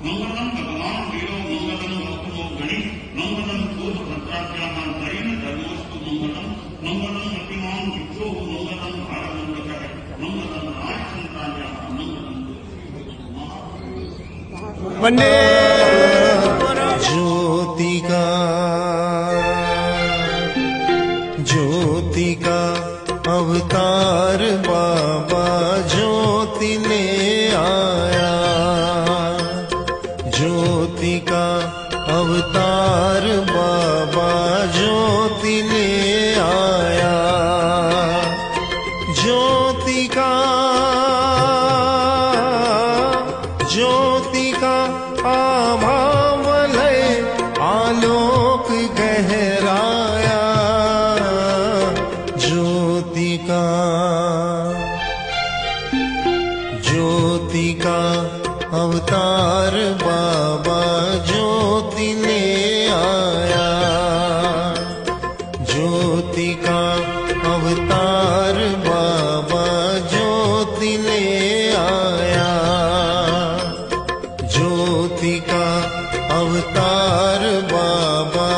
मंगलम भगवान वीरो मंगलम गौतमो गणि मंगलम पूर्व भद्राभ्याम धर्मोस्तु मंगलम मंगलम अतिमान विक्षो मंगलम भारत मंगलम राज संतान्या मंगलम वंदे ज्योति का अवतार बाबा ज्योति ले आया, ज्योति का अवतार बाबा ज्योति ले आया, ज्योति का आभा वलय आलोक गहराया, ज्योति का अवतार बाबा ज्योति ले आया, ज्योति का अवतार बाबा ज्योति ले आया, ज्योति का अवतार बाबा